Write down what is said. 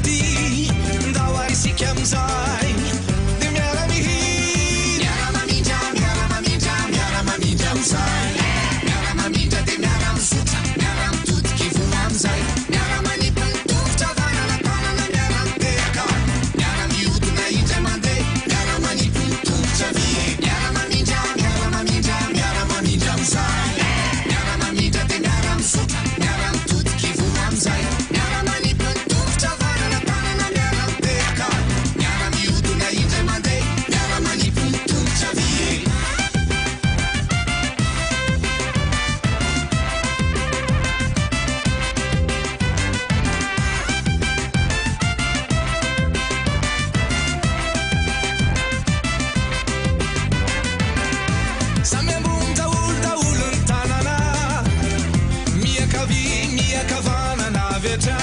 di dawari si chiamzai di miara maminja usai miara maminja di miara suta miara tut ki fulamzai miara mani pantuf chavana la panana miara teka miara miudu na inja mande miara mani pantuf chavie miara maminja usai miara maminja di miara suta miara tut ki fulamzai miara mani pantuf chavana la panana miara teka miara miudu na inja mande miara mani pantuf chavie Samebunta ulta uluntanana Mia kavi, mia kavana na veta